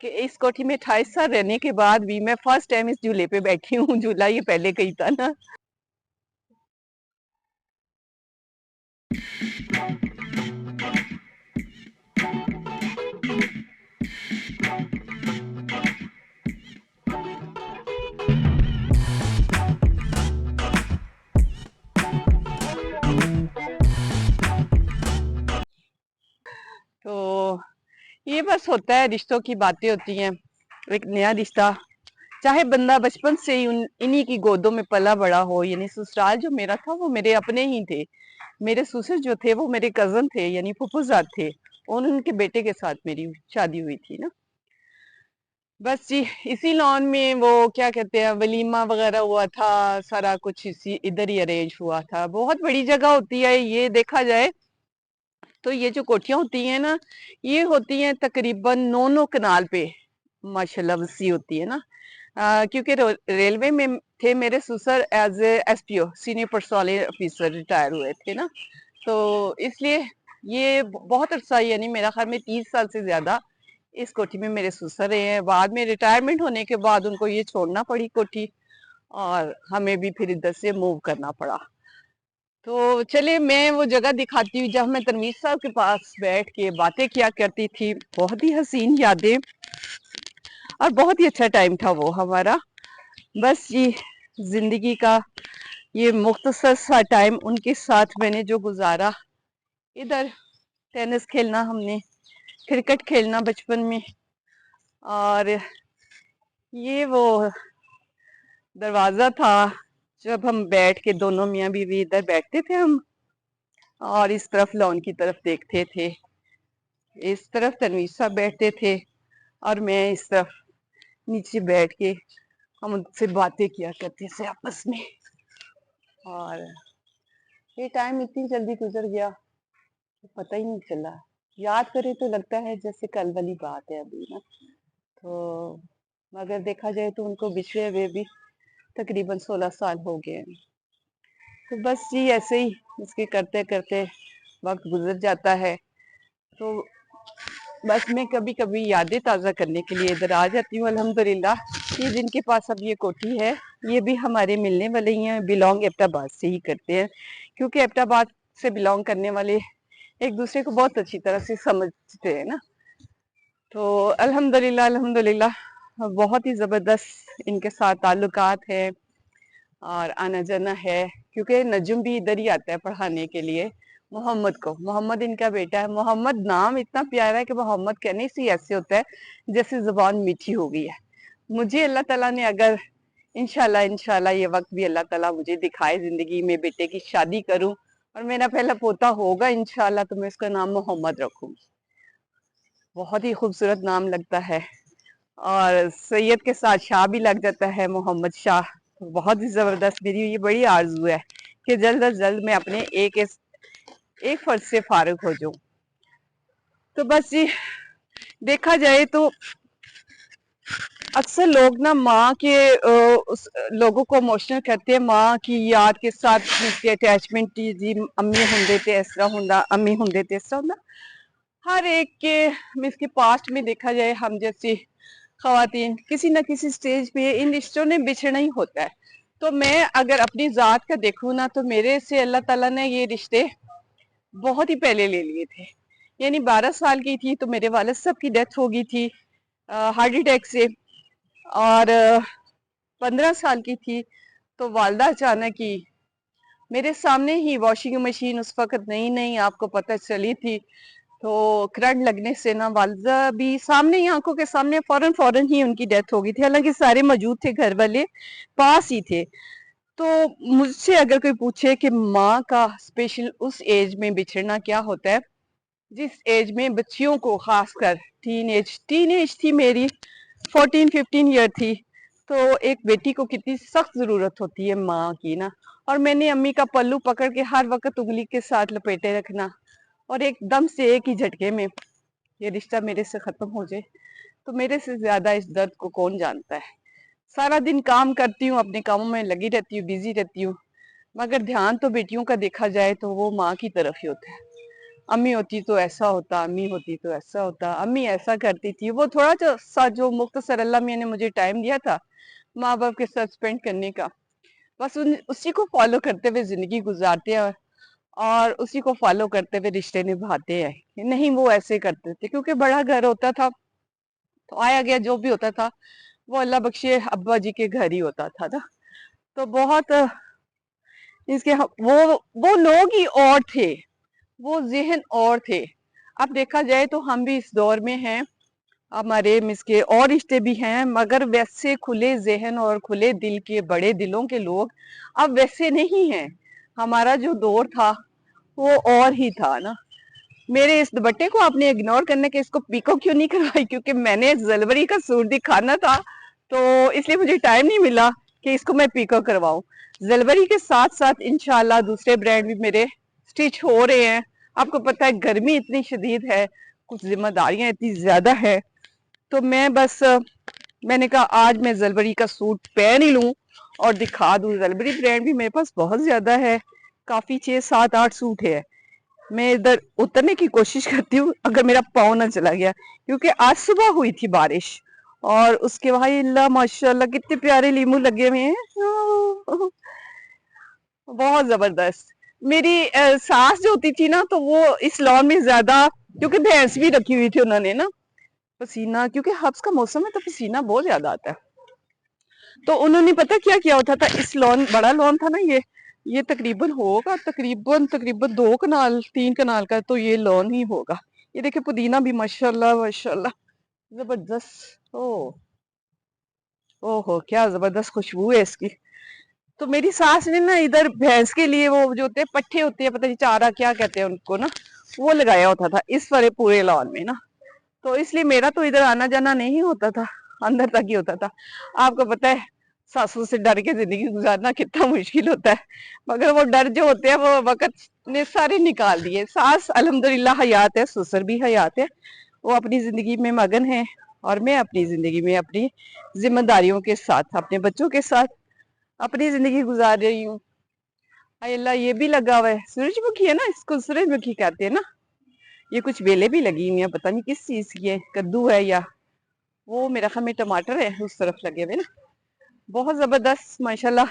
کہ اس کوٹھی میں 28 سال رہنے کے بعد بھی میں فرسٹ ٹائم اس جھولے پہ بیٹھی ہوں. جھولا یہ پہلے کہیں تھا نا. تو یہ بس ہوتا ہے، رشتوں کی باتیں ہوتی ہیں. ایک نیا رشتہ، چاہے بندہ بچپن سے ہی انہی کی گودوں میں پلا بڑا ہو. یعنی سسرال جو میرا تھا وہ میرے اپنے ہی تھے. میرے سسر جو تھے وہ میرے کزن تھے، یعنی پھپھوزاد تھے. ان کے بیٹے کے ساتھ میری شادی ہوئی تھی نا. بس جی اسی لان میں وہ کیا کہتے ہیں ولیمہ وغیرہ ہوا تھا. سارا کچھ اسی ادھر ہی ارینج ہوا تھا. بہت بڑی جگہ ہوتی ہے یہ، دیکھا جائے تو یہ جو کوٹھیاں ہوتی ہیں نا، یہ ہوتی ہیں تقریباً 9 کنال پہ. ماشاءاللہ وسیع ہوتی ہے نا. کیونکہ ریلوے میں تھے میرے سسر as A S P O, senior personnel officer, retire ہوئے تھے نا. تو اس لیے یہ بہت عرصہ، یعنی میرا خیال میں 30 سال سے زیادہ اس کوٹھی میں میرے سسر رہے ہیں. بعد میں ریٹائرمنٹ ہونے کے بعد ان کو یہ چھوڑنا پڑی کوٹھی، اور ہمیں بھی پھر ادھر سے موو کرنا پڑا. تو چلے میں وہ جگہ دکھاتی ہوں جہاں میں تنویر صاحب کے پاس بیٹھ کے باتیں کیا کرتی تھی. بہت ہی حسین یادیں اور بہت ہی اچھا ٹائم تھا وہ ہمارا. بس یہ زندگی کا یہ مختصر سا ٹائم ان کے ساتھ میں نے جو گزارا. ادھر ٹینس کھیلنا، ہم نے کرکٹ کھیلنا بچپن میں. اور یہ وہ دروازہ تھا جب ہم بیٹھ کے دونوں میاں بیوی ادھر بیٹھتے تھے ہم، اور اس طرف لان کی طرف دیکھتے تھے. اس طرف تنویر صاحب بیٹھتے تھے اور میں اس طرف نیچے بیٹھ کے ہم ان سے باتیں کیا کرتے تھے آپس میں. اور یہ ٹائم اتنی جلدی گزر گیا کہ پتہ ہی نہیں چلا. یاد کرے تو لگتا ہے جیسے کل والی بات ہے ابھی نا. تو مگر دیکھا جائے تو ان کو بچھڑے ہوئے بھی تقریباً 16 سال ہو گئے ہیں. تو بس جی ایسے ہی اس کے کرتے کرتے وقت گزر جاتا ہے. تو بس میں کبھی کبھی یادیں تازہ کرنے کے لیے ادھر آ جاتی ہوں. الحمدللہ یہ جن کے پاس اب یہ کوٹھی ہے یہ بھی ہمارے ملنے والے ہی ہیں. بلونگ ایبٹ آباد سے ہی کرتے ہیں، کیونکہ ایبٹ آباد سے بلونگ کرنے والے ایک دوسرے کو بہت اچھی طرح سے سمجھتے ہیں نا. تو الحمدللہ بہت ہی زبردست ان کے ساتھ تعلقات ہے اور آنا جانا ہے. کیونکہ نجم بھی ادھر ہی آتا ہے پڑھانے کے لیے محمد کو. محمد ان کا بیٹا ہے. محمد نام اتنا پیارا ہے کہ محمد کہنے سے ایسے ہوتا ہے جیسے زبان میٹھی ہو گئی ہے. مجھے اللہ تعالیٰ نے اگر انشاءاللہ یہ وقت بھی اللہ تعالیٰ مجھے دکھائے زندگی میں بیٹے کی شادی کروں اور میرا پہلا پوتا ہوگا انشاءاللہ، تو میں اس کا نام محمد رکھوں. بہت ہی خوبصورت نام لگتا ہے، اور سید کے ساتھ شاہ بھی لگ جاتا ہے، محمد شاہ. بہت ہی زبردست. میری یہ بڑی آرزو ہے کہ جلد از جلد میں اپنے ایک فرض سے فارغ ہو جاؤں. تو بس جی دیکھا جائے تو اکثر لوگ نا ماں کے لوگوں کو اموشنل کرتے ہیں ماں کی یاد کے ساتھ کی اٹیچمنٹ. جی امی ہوندے تے اس طرح ہوندا، امی ہوندے تے اس طرح ہوندا. ہر ایک کے اس کے پاسٹ میں دیکھا جائے ہم جیسی خواتین کسی نہ کسی سٹیج پہ ان رشتوں نے بچھڑنا ہی ہوتا ہے. تو میں اگر اپنی ذات کا دیکھوں نا تو میرے سے اللہ تعالیٰ نے یہ رشتے بہت ہی پہلے لے لیے تھے. یعنی 12 سال کی تھی تو میرے والد صاحب کی ڈیتھ ہو گئی تھی ہارٹ اٹیک سے، اور 15 سال کی تھی تو والدہ اچانک ہی میرے سامنے ہی، واشنگ مشین اس وقت نہیں آپ کو پتہ چلی تھی، تو کرنٹ لگنے سے نا والدہ بھی سامنے ہی آنکھوں کے سامنے فوراً ہی ان کی ڈیتھ ہو گئی تھی. حالانکہ سارے موجود تھے، گھر والے پاس ہی تھے. تو مجھ سے اگر کوئی پوچھے کہ ماں کا اسپیشل اس ایج میں بچھڑنا کیا ہوتا ہے، جس ایج میں بچیوں کو خاص کر ٹین ایج تھی میری، 14-15 ایئر تھی، تو ایک بیٹی کو کتنی سخت ضرورت ہوتی ہے ماں کی نا. اور میں نے امی کا پلو پکڑ کے ہر وقت انگلی کے ساتھ لپیٹے رکھنا، اور ایک دم سے ایک ہی جھٹکے میں یہ رشتہ میرے سے ختم ہو جائے. تو میرے سے زیادہ اس درد کو کون جانتا ہے. سارا دن کام کرتی ہوں، اپنے کاموں میں لگی رہتی ہوں، بزی رہتی ہوں، مگر دھیان تو بیٹیوں کا دیکھا جائے تو وہ ماں کی طرف ہی ہوتا ہے. امی ہوتی تو ایسا ہوتا، امی ہوتی تو ایسا ہوتا، امی ایسا کرتی تھی. وہ تھوڑا سا جو مختصر اللہ میاں نے مجھے ٹائم دیا تھا ماں باپ کے ساتھ اسپینڈ کرنے کا، بس اسی کو فالو کرتے ہوئے زندگی گزارتے ہیں اور اسی کو فالو کرتے ہوئے رشتے نبھاتے ہیں. نہیں وہ ایسے کرتے تھے کیونکہ بڑا گھر ہوتا تھا تو آیا گیا جو بھی ہوتا تھا وہ اللہ بخشے ابا جی کے گھر ہی ہوتا تھا نا. تو بہت اس کے وہ لوگ ہی اور تھے، وہ ذہن اور تھے. اب دیکھا جائے تو ہم بھی اس دور میں ہیں، ہمارے مس کے اور رشتے بھی ہیں، مگر ویسے کھلے ذہن اور کھلے دل کے بڑے دلوں کے لوگ اب ویسے نہیں ہیں. ہمارا جو دور تھا وہ اور ہی تھا نا. میرے اس دوپٹے کو آپ نے اگنور کرنے کے اس کو پیکو کیوں نہیں کروائی؟ کیونکہ میں نے زلوری کا سوٹ دکھانا تھا تو اس لیے مجھے ٹائم نہیں ملا کہ اس کو میں پیکو کرواؤں. زلوری کے ساتھ ساتھ انشاءاللہ دوسرے برانڈ بھی میرے سٹچ ہو رہے ہیں. آپ کو پتہ ہے گرمی اتنی شدید ہے، کچھ ذمہ داریاں اتنی زیادہ ہے، تو میں نے کہا آج میں زلوری کا سوٹ پہن ہی لوں اور دکھا دوں. زلوری برانڈ بھی میرے پاس بہت زیادہ ہے، کافی 6 7 8 سوٹ ہے. میں ادھر اترنے کی کوشش کرتی ہوں اگر میرا پاؤں نہ چلا گیا، کیونکہ آج صبح ہوئی تھی بارش اور اس کے وہاں اللہ ماشاء اللہ کتنے پیارے لیمو لگے ہوئے ہیں، بہت زبردست. میری ساس جو ہوتی تھی نا تو وہ اس لان میں زیادہ، کیونکہ بھینس بھی رکھی ہوئی تھی انہوں نے نا، پسینہ کیونکہ حبس کا موسم ہے تو پسینہ بہت زیادہ آتا ہے. تو انہوں نے پتا کیا کیا ہوتا تھا، اس لان بڑا لان تھا نا، یہ تقریباً ہوگا تقریباً 2 کنال 3 کنال کا تو یہ لان ہی ہوگا. یہ دیکھیں پودینہ بھی ماشاءاللہ ماشاءاللہ زبردست. ہو کیا زبردست خوشبو ہے اس کی. تو میری ساس نے نا ادھر بھینس کے لیے وہ جو ہوتے ہیں پٹھے ہوتے ہیں، پتہ نہیں چارہ کیا کہتے ہیں ان کو نا، وہ لگایا ہوتا تھا اس پورے لان میں نا. تو اس لیے میرا تو ادھر آنا جانا نہیں ہوتا تھا، اندر تک ہی ہوتا تھا. آپ کو پتہ ہے ساسو سے ڈر کے زندگی گزارنا کتنا مشکل ہوتا ہے، مگر وہ ڈر جو ہوتے ہیں وہ وقت نے سارے نکال دیے. ساس الحمدللہ حیات ہے، سسر بھی حیات ہے، وہ اپنی زندگی میں مگن ہے اور میں اپنی زندگی میں اپنی ذمہ داریوں کے ساتھ اپنے بچوں کے ساتھ اپنی زندگی گزار رہی ہوں. اے اللہ یہ بھی لگا ہوا ہے، سورج مکھی ہے نا، اس کو سورج مکھی کہتے ہیں نا. یہ کچھ بیلیں بھی لگی ہوئی ہیں، پتہ نہیں کس چیز کی ہے، کدو ہے یا وہ میرا خیال میں ٹماٹر ہے اس طرف لگے ہوئے نا. بہت زبردست ماشاءاللہ.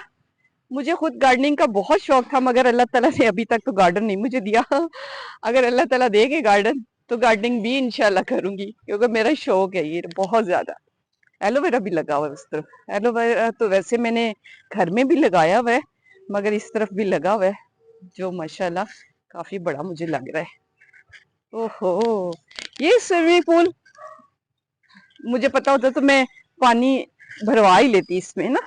مجھے خود گارڈننگ کا بہت شوق تھا مگر اللہ تعالیٰ نے ابھی تک تو گارڈن نہیں مجھے دیا. اگر اللہ تعالیٰ دے گے گارڈن تو گارڈننگ بھی انشاءاللہ کروں گی، کیونکہ میرا شوق ہے یہ بہت زیادہ. ایلو ویرا بھی لگا ہوا ہے اس طرف. ایلو ویرا تو ویسے میں نے گھر میں بھی لگایا ہوا ہے مگر اس طرف بھی لگا ہوا ہے جو ماشاءاللہ کافی بڑا مجھے لگ رہا ہے. اوہو یہ سوئمنگ پول مجھے پتا ہوتا تو میں پانی بھروا ہی لیتی اس میں نا.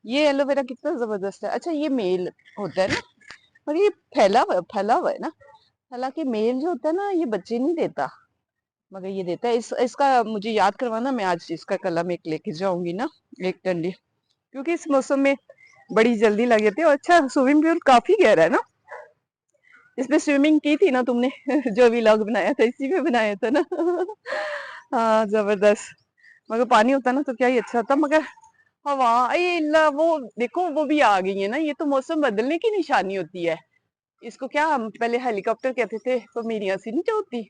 یہ ایلو ویرا کتنا زبردست ہے. اچھا یہ میل ہوتا ہے نا، اور یہ پھیلا ہوا ہے نا. حالانکہ میل جو ہوتا ہے نا یہ بچے نہیں دیتا مگر یہ دیتا ہے. اس کا مجھے یاد کروانا، میں آج اس کا قلم ایک لے کے جاؤں گی نا، ایک ڈنڈی، کیونکہ اس موسم میں بڑی جلدی لگ جاتی ہے. اور اچھا سوئمنگ پول کافی گہرا ہے نا. اس میں سوئمنگ کی تھی نا تم نے جو بھی ولاگ بنایا تھا اسی میں بنایا تھا نا. ہاں زبردست. مگر پانی ہوتا نا تو کیا ہی اچھا ہوتا. مگر ہوا اللہ وہ دیکھو وہ بھی آ گئی ہے نا. یہ تو موسم بدلنے کی نشانی ہوتی ہے. اس کو کیا ہم پہلے ہیلی کاپٹر کہتے تھے تو میری ہنسی نہیں ہوتی.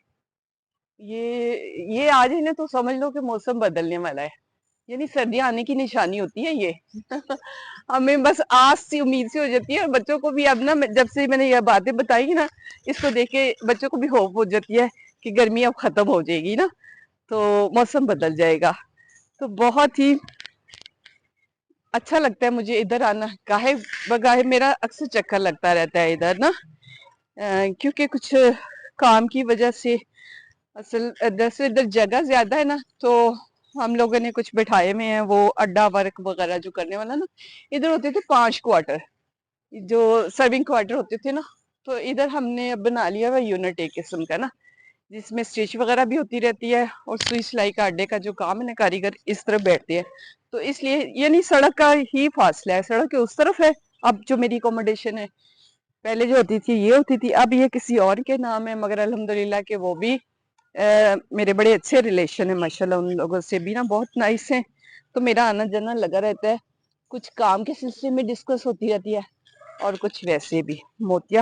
یہ آج ہی نا تو سمجھ لو کہ موسم بدلنے والا ہے، یعنی سردیاں آنے کی نشانی ہوتی ہے یہ. ہمیں بس آس سی امید سے ہو جاتی ہے، اور بچوں کو بھی اب نا جب سے میں نے یہ باتیں بتائی نا اس کو دیکھ کے بچوں کو بھی ہوپ ہو جاتی ہے کہ گرمی اب ختم ہو جائے گی نا تو موسم بدل جائے گا. تو بہت ہی اچھا لگتا ہے مجھے ادھر آنا. گاہے بگاہے میرا اکثر چکر لگتا رہتا ہے ادھر نا، کیونکہ کچھ کام کی وجہ سے اصل دراصل ادھر جگہ زیادہ ہے نا، تو ہم لوگوں نے کچھ بٹھائے میں ہیں وہ اڈا ورک وغیرہ جو کرنے والا نا. ادھر ہوتے تھے 5 کوارٹر جو سرونگ کوارٹر ہوتے تھے نا، تو ادھر ہم نے بنا لیا وہ یونٹ ایک قسم کا نا، جس میں اسٹیچ وغیرہ بھی ہوتی رہتی ہے اور سوئی سلائی کا اڈے کا جو کام ہے نا کاریگر اس طرف بیٹھتے ہیں. تو اس لیے یعنی سڑک کا ہی فاصلہ ہے، سڑک کے اس طرف ہے اب جو میری اکوموڈیشن ہے. پہلے جو ہوتی تھی یہ ہوتی تھی، اب یہ کسی اور کے نام ہے، مگر الحمدللہ کہ وہ بھی میرے بڑے اچھے ریلیشن ہیں ماشاءاللہ، ان لوگوں سے بھی نا بہت نائس ہیں. تو میرا آنا جانا لگا رہتا ہے، کچھ کام کے سلسلے میں ڈسکس ہوتی رہتی ہے اور کچھ ویسے بھی. موتیا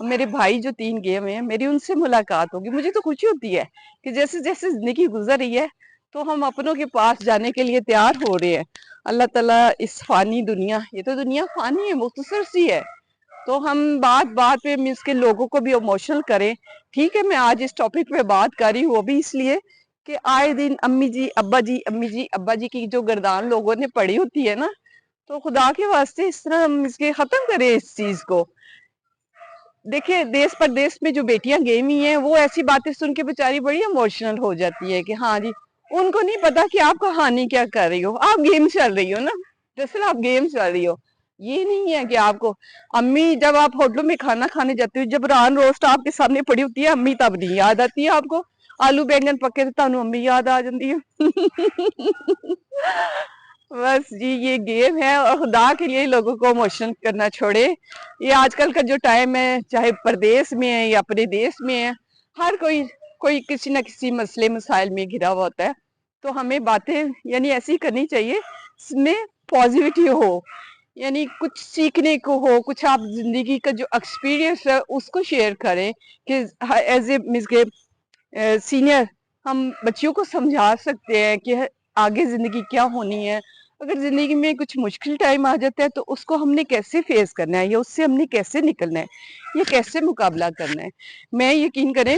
میرے بھائی جو 3 گئے ہوئے ہیں، میری ان سے ملاقات ہوگی. مجھے تو خوشی ہوتی ہے کہ جیسے جیسے زندگی گزر رہی ہے تو ہم اپنوں کے پاس جانے کے لیے تیار ہو رہے ہیں. اللہ تعالیٰ اس فانی دنیا، یہ تو دنیا فانی ہے، مختصر سی ہے، تو ہم بات بات پہ مینس کے لوگوں کو بھی ایموشنل کریں. ٹھیک ہے، میں آج اس ٹاپک پہ بات کر رہی ہوں، وہ بھی اس لیے کہ آئے دن امی جی ابا جی، امی جی ابا جی کی جو گردان لوگوں نے پڑی ہوتی ہے نا، تو خدا کے واسطے اس طرح ہم اس کے ختم کریں اس چیز کو. دیکھیں دیس پردیس میں جو بیٹیاں گئی ہوئی ہیں وہ ایسی باتیں سن کے بیچاری بڑی ایموشنل ہو جاتی ہے کہ ہاں جی، ان کو نہیں پتا کہ آپ کہانی کیا کر رہی ہو، آپ گیم چل رہی ہو نا، دراصل آپ گیم چل رہی ہو. یہ نہیں ہے کہ آپ کو امی، جب آپ ہوٹلوں میں کھانا کھانے جاتے ہو، جب ران روسٹ آپ کے سامنے پڑی ہوتی ہے، امی تب نہیں یاد آتی ہے آپ کو. آلو بینگن پکے تو تانوں امی یاد آ جاتی ہے. بس جی، یہ گیم ہے، اور خدا کے لیے لوگوں کو ایموشنل کرنا چھوڑے. یہ آج کل کا جو ٹائم ہے، چاہے پردیس میں ہے یا اپنے دیس میں ہے، ہر کوئی کسی نہ کسی مسئلے مسائل میں گھرا ہوا ہوتا ہے. تو ہمیں باتیں یعنی ایسی کرنی چاہیے اس میں پازیٹیوٹی ہو، یعنی کچھ سیکھنے کو ہو، کچھ آپ زندگی کا جو ایکسپیرینس ہے اس کو شیئر کریں کہ ایز اے مس کے سینئر ہم بچیوں کو سمجھا سکتے ہیں کہ آگے زندگی کیا ہونی ہے. اگر زندگی میں کچھ مشکل ٹائم آ جاتا ہے تو اس کو ہم نے کیسے فیس کرنا ہے، یا اس سے ہم نے کیسے نکلنا ہے، یا کیسے مقابلہ کرنا ہے. میں یقین کریں،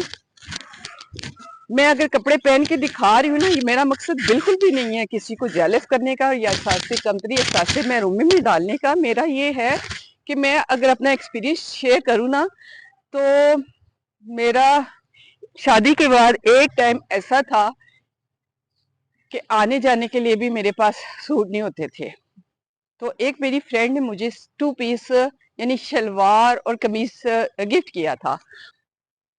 میں اگر کپڑے پہن کے دکھا رہی ہوں نا، یہ میرا مقصد بالکل بھی نہیں ہے کسی کو جیلس کرنے کا یا احساس کمتری، احساس محرومی میں ڈالنے کا. میرا یہ ہے کہ میں اگر اپنا ایکسپیرینس شیئر کروں نا، تو میرا شادی کے بعد ایک ٹائم ایسا تھا کہ آنے جانے کے لیے بھی میرے پاس سوٹ نہیں ہوتے تھے. تو ایک میری فرینڈ نے مجھے 2 پیس یعنی شلوار اور قمیص گفٹ کیا تھا.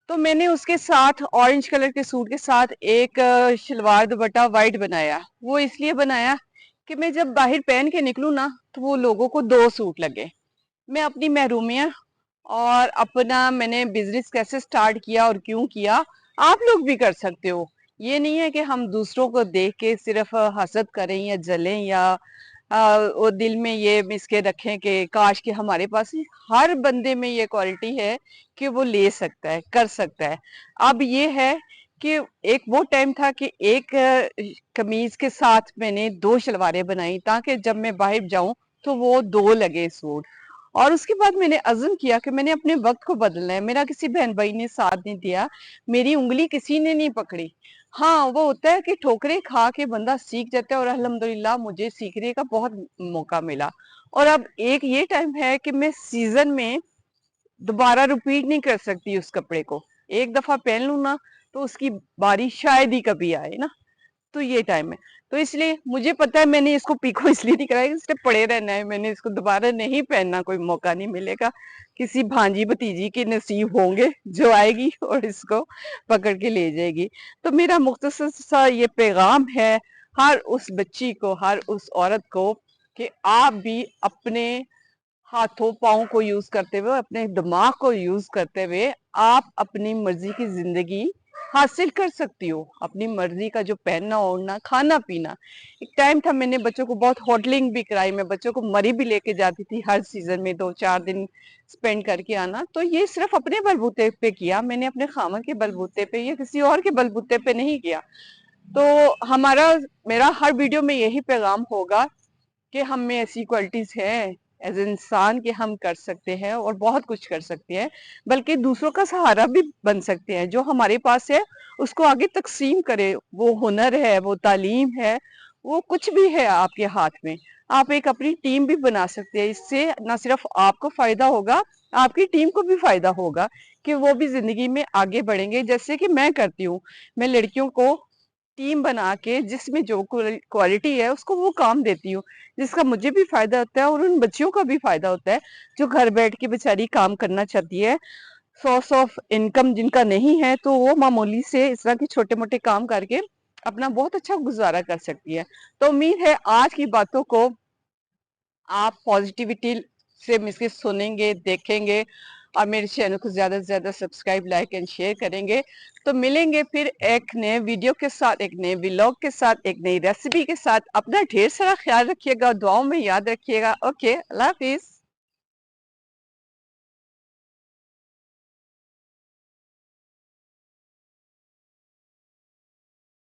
تو میں نے اس کے ساتھ اورنج کلر کے سوٹ کے ساتھ ایک شلوار دوپٹہ وائٹ بنایا. وہ اس لیے بنایا کہ میں جب باہر پہن کے نکلوں نا تو وہ لوگوں کو 2 سوٹ لگے. میں اپنی محرومیاں اور اپنا میں نے بزنس کیسے سٹارٹ کیا اور کیوں کیا، آپ لوگ بھی کر سکتے ہو. یہ نہیں ہے کہ ہم دوسروں کو دیکھ کے صرف حسد کریں یا جلیں یا وہ دل میں یہ مس کے رکھیں کہ کاش کہ ہمارے پاس. ہر بندے میں یہ کوالٹی ہے کہ وہ لے سکتا ہے، کر سکتا ہے. اب یہ ہے کہ ایک وہ ٹائم تھا کہ ایک قمیض کے ساتھ میں نے 2 شلواریں بنائی تاکہ جب میں باہر جاؤں تو وہ 2 لگے سوٹ. اور اس کے بعد میں نے عزم کیا کہ میں نے اپنے وقت کو بدلنا ہے. میرا کسی بہن بھائی نے ساتھ نہیں دیا، میری انگلی کسی نے نہیں پکڑی. ہاں، وہ ہوتا ہے کہ ٹھوکریں کھا کے بندہ سیکھ جاتا ہے، اور الحمدللہ مجھے سیکھنے کا بہت موقع ملا. اور اب ایک یہ ٹائم ہے کہ میں سیزن میں دوبارہ ریپیٹ نہیں کر سکتی اس کپڑے کو. ایک دفعہ پہن لوں نا تو اس کی باری شاید ہی کبھی آئے نا. تو یہ ٹائم ہے، تو اس لیے مجھے پتا ہے میں نے اس کو پیکو اس لیے نہیں کرایا، اس سے پڑے رہنا ہے. میں نے اس کو دوبارہ نہیں پہننا، کوئی موقع نہیں ملے گا. کسی بھانجی بھتیجی کے نصیب ہوں گے جو آئے گی اور اس کو پکڑ کے لے جائے گی. تو میرا مختصر سا یہ پیغام ہے ہر اس بچی کو، ہر اس عورت کو، کہ آپ بھی اپنے ہاتھوں پاؤں کو یوز کرتے ہوئے، اپنے دماغ کو یوز کرتے ہوئے آپ اپنی مرضی کی زندگی حاصل کر سکتی ہو. اپنی مرضی کا جو پہننا اوڑھنا، کھانا پینا. ایک ٹائم تھا میں نے بچوں کو بہت ہوٹلنگ بھی کرائی، میں بچوں کو مری بھی لے کے جاتی تھی ہر سیزن میں 2-4 دن سپینڈ کر کے آنا. تو یہ صرف اپنے بلبوتے پہ کیا میں نے، اپنے خامن کے بلبوتے پہ یا کسی اور کے بلبوتے پہ نہیں کیا. تو میرا ہر ویڈیو میں یہی پیغام ہوگا کہ ہم میں ایسی کوالٹیز ہیں ایز انسان کہ ہم کر سکتے ہیں اور بہت کچھ کر سکتے ہیں، بلکہ دوسروں کا سہارا بھی بن سکتے ہیں. جو ہمارے پاس ہے اس کو آگے تقسیم کرے. وہ ہنر ہے، وہ تعلیم ہے، وہ کچھ بھی ہے آپ کے ہاتھ میں. آپ ایک اپنی ٹیم بھی بنا سکتے ہیں. اس سے نہ صرف آپ کو فائدہ ہوگا، آپ کی ٹیم کو بھی فائدہ ہوگا کہ وہ بھی زندگی میں آگے بڑھیں گے. جیسے کہ میں کرتی ہوں، میں لڑکیوں کو ٹیم بنا کے جس میں جو کوالٹی ہے اس کو وہ کام دیتی ہوں، جس کا مجھے بھی فائدہ ہوتا ہے اور ان بچیوں کا بھی فائدہ ہوتا ہے جو گھر بیٹھ کے بیچاری کام کرنا چاہتی ہے. سورس آف انکم جن کا نہیں ہے تو وہ معمولی سے اس طرح کے چھوٹے موٹے کام کر کے اپنا بہت اچھا گزارا کر سکتی ہے. تو امید ہے آج کی باتوں کو آپ پازیٹیوٹی سے سنیں گے، دیکھیں گے، اور میرے چینل کو زیادہ سے زیادہ سبسکرائب، لائک اینڈ شیئر کریں گے. تو ملیں گے پھر ایک نئے ویڈیو کے ساتھ، ایک نئے ولاگ کے ساتھ، ایک نئی ریسیپی کے ساتھ. اپنا ڈھیر سارا خیال رکھیے گا، دعاؤں میں یاد رکھیے گا. اوکے، اللہ حافظ.